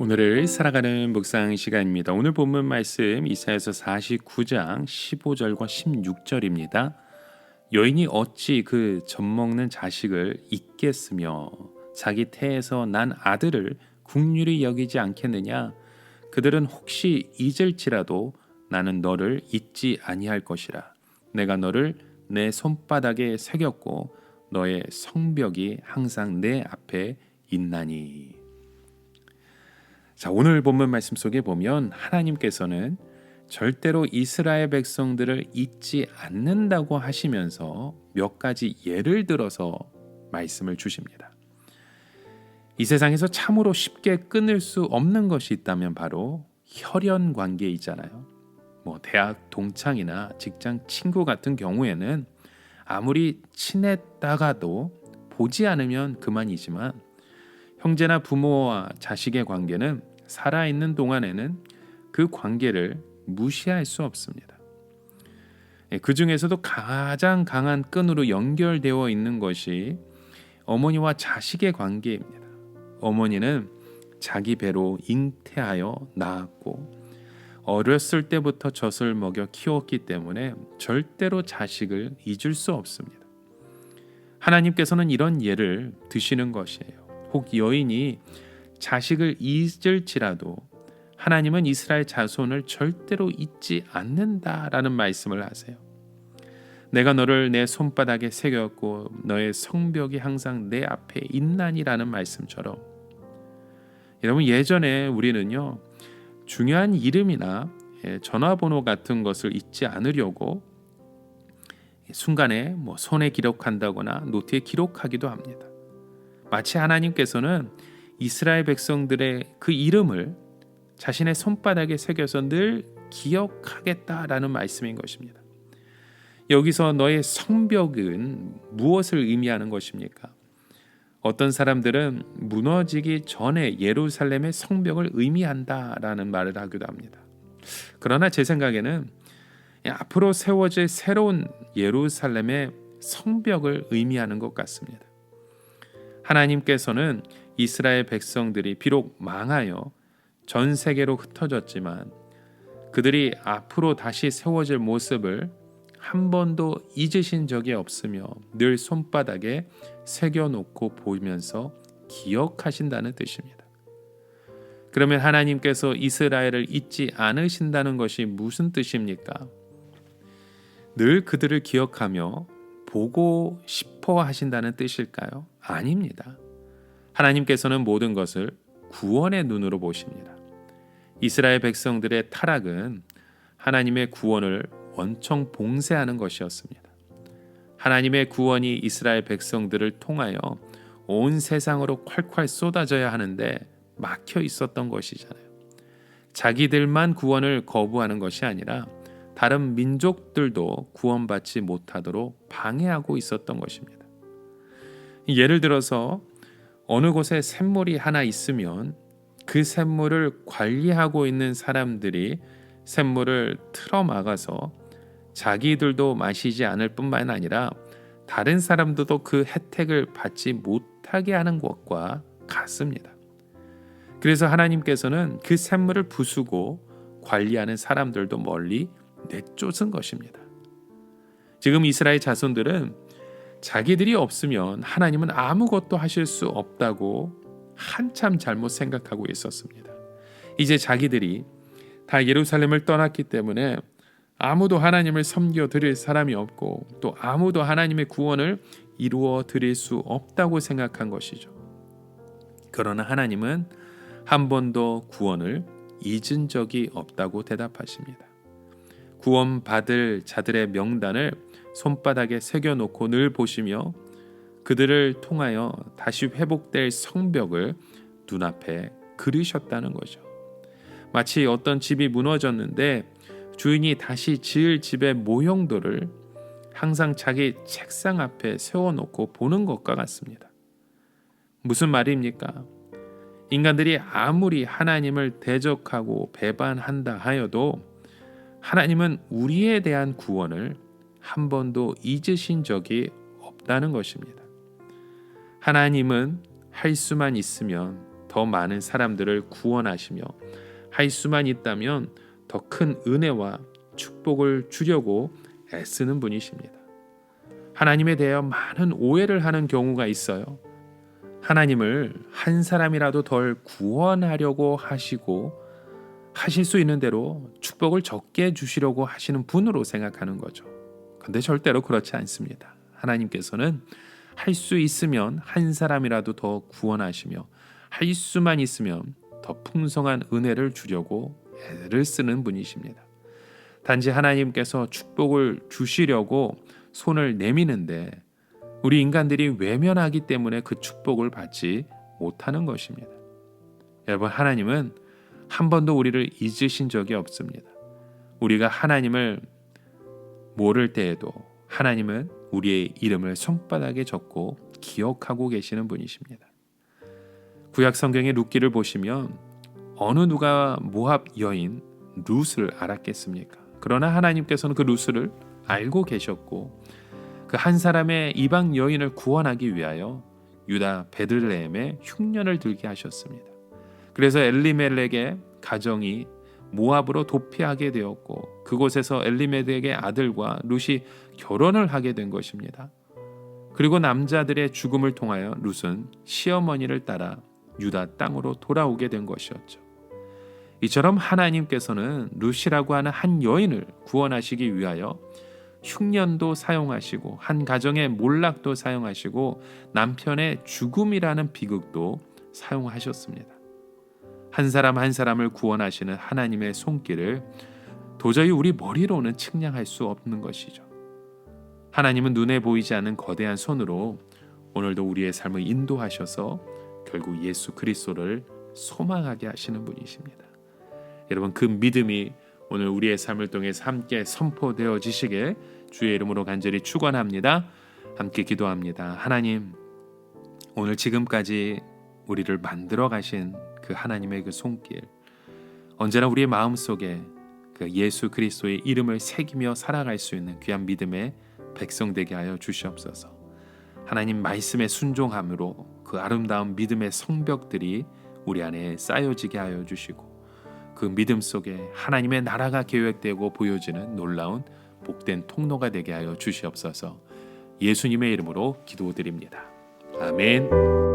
오늘을 살아가는 묵상 시간입니다. 오늘 본문 말씀 이사야서 49장 15절과 16절입니다. 여인이 어찌 그 젖먹는 자식을 잊겠으며 자기 태에서 난 아들을 국률이 여기지 않겠느냐. 그들은 혹시 잊을지라도 나는 너를 잊지 아니할 것이라. 내가 너를 내 손바닥에 새겼고 너의 성벽이 항상 내 앞에 있나니. 자, 오늘 본문 말씀 속에 보면 하나님께서는 절대로 이스라엘 백성들을 잊지 않는다고 하시면서 몇 가지 예를 들어서 말씀을 주십니다. 이 세상에서 참으로 쉽게 끊을 수 없는 것이 있다면 바로 혈연 관계이잖아요. 대학 동창이나 직장 친구 같은 경우에는 아무리 친했다가도 보지 않으면 그만이지만 형제나 부모와 자식의 관계는 살아있는 동안에는 그 관계를 무시할 수 없습니다. 그 중에서도 가장 강한 끈으로 연결되어 있는 것이 어머니와 자식의 관계입니다. 어머니는 자기 배로 잉태하여 낳았고 어렸을 때부터 젖을 먹여 키웠기 때문에 절대로 자식을 잊을 수 없습니다. 하나님께서는 이런 예를 드시는 것이에요. 혹 여인이 자식을 잊을지라도 하나님은 이스라엘 자손을 절대로 잊지 않는다라는 말씀을 하세요. 내가 너를 내 손바닥에 새겼고 너의 성벽이 항상 내 앞에 있나니라는 말씀처럼, 여러분, 예전에 우리는요 중요한 이름이나 전화번호 같은 것을 잊지 않으려고 순간에 손에 기록한다거나 노트에 기록하기도 합니다. 마치 하나님께서는 이스라엘 백성들의 그 이름을 자신의 손바닥에 새겨서 늘 기억하겠다라는 말씀인 것입니다. 여기서 너의 성벽은 무엇을 의미하는 것입니까? 어떤 사람들은 무너지기 전에 예루살렘의 성벽을 의미한다라는 말을 하기도 합니다. 그러나 제 생각에는 앞으로 세워질 새로운 예루살렘의 성벽을 의미하는 것 같습니다. 하나님께서는 이스라엘 백성들이 비록 망하여 전 세계로 흩어졌지만 그들이 앞으로 다시 세워질 모습을 한 번도 잊으신 적이 없으며 늘 손바닥에 새겨놓고 보면서 기억하신다는 뜻입니다. 그러면 하나님께서 이스라엘을 잊지 않으신다는 것이 무슨 뜻입니까? 늘 그들을 기억하며 보고 싶어 하신다는 뜻일까요? 아닙니다. 하나님께서는 모든 것을 구원의 눈으로 보십니다. 이스라엘 백성들의 타락은 하나님의 구원을 원청 봉쇄하는 것이었습니다. 하나님의 구원이 이스라엘 백성들을 통하여 온 세상으로 콸콸 쏟아져야 하는데 막혀 있었던 것이잖아요. 자기들만 구원을 거부하는 것이 아니라 다른 민족들도 구원받지 못하도록 방해하고 있었던 것입니다. 예를 들어서 어느 곳에 샘물이 하나 있으면 그 샘물을 관리하고 있는 사람들이 샘물을 틀어막아서 자기들도 마시지 않을 뿐만 아니라 다른 사람들도 그 혜택을 받지 못하게 하는 것과 같습니다. 그래서 하나님께서는 그 샘물을 부수고 관리하는 사람들도 멀리 내쫓은 것입니다. 지금 이스라엘 자손들은 자기들이 없으면 하나님은 아무것도 하실 수 없다고 한참 잘못 생각하고 있었습니다. 이제 자기들이 다 예루살렘을 떠났기 때문에 아무도 하나님을 섬겨 드릴 사람이 없고 또 아무도 하나님의 구원을 이루어 드릴 수 없다고 생각한 것이죠. 그러나 하나님은 한 번도 구원을 잊은 적이 없다고 대답하십니다. 구원받을 자들의 명단을 손바닥에 새겨놓고 늘 보시며 그들을 통하여 다시 회복될 성벽을 눈앞에 그리셨다는 거죠. 마치 어떤 집이 무너졌는데 주인이 다시 지을 집의 모형도를 항상 자기 책상 앞에 세워놓고 보는 것과 같습니다. 무슨 말입니까? 인간들이 아무리 하나님을 대적하고 배반한다 하여도 하나님은 우리에 대한 구원을 한 번도 잊으신 적이 없다는 것입니다. 하나님은 할 수만 있으면 더 많은 사람들을 구원하시며 할 수만 있다면 더 큰 은혜와 축복을 주려고 애쓰는 분이십니다. 하나님에 대하여 많은 오해를 하는 경우가 있어요. 하나님을 한 사람이라도 덜 구원하려고 하시고 하실 수 있는 대로 축복을 적게 주시려고 하시는 분으로 생각하는 거죠. 그런데 절대로 그렇지 않습니다. 하나님께서는 할 수 있으면 한 사람이라도 더 구원하시며 할 수만 있으면 더 풍성한 은혜를 주려고 애를 쓰는 분이십니다. 단지 하나님께서 축복을 주시려고 손을 내미는데 우리 인간들이 외면하기 때문에 그 축복을 받지 못하는 것입니다. 여러분, 하나님은 한 번도 우리를 잊으신 적이 없습니다. 우리가 하나님을 모를 때에도 하나님은 우리의 이름을 손바닥에 적고 기억하고 계시는 분이십니다. 구약 성경의 룻기를 보시면 어느 누가 모압 여인 룻을 알았겠습니까? 그러나 하나님께서는 그 룻을 알고 계셨고 그 한 사람의 이방 여인을 구원하기 위하여 유다 베들레헴에 흉년을 들게 하셨습니다. 그래서 엘리멜렉의 가정이 모압으로 도피하게 되었고 그곳에서 엘리멜렉의 아들과 룻이 결혼을 하게 된 것입니다. 그리고 남자들의 죽음을 통하여 룻은 시어머니를 따라 유다 땅으로 돌아오게 된 것이었죠. 이처럼 하나님께서는 룻이라고 하는 한 여인을 구원하시기 위하여 흉년도 사용하시고 한 가정의 몰락도 사용하시고 남편의 죽음이라는 비극도 사용하셨습니다. 한 사람 한 사람을 구원하시는 하나님의 손길을 도저히 우리 머리로는 측량할 수 없는 것이죠. 하나님은 눈에 보이지 않는 거대한 손으로 오늘도 우리의 삶을 인도하셔서 결국 예수 그리스도를 소망하게 하시는 분이십니다. 여러분, 그 믿음이 오늘 우리의 삶을 통해서 함께 선포되어지시길 주의 이름으로 간절히 축원합니다. 함께 기도합니다. 하나님, 오늘 지금까지 우리를 만들어 가신 그 하나님의 그 손길, 언제나 우리의 마음속에 그 예수 그리스도의 이름을 새기며 살아갈 수 있는 귀한 믿음의 백성 되게 하여 주시옵소서. 하나님 말씀에 순종함으로 그 아름다운 믿음의 성벽들이 우리 안에 쌓여지게 하여 주시고 그 믿음 속에 하나님의 나라가 계획되고 보여지는 놀라운 복된 통로가 되게 하여 주시옵소서. 예수님의 이름으로 기도드립니다. 아멘.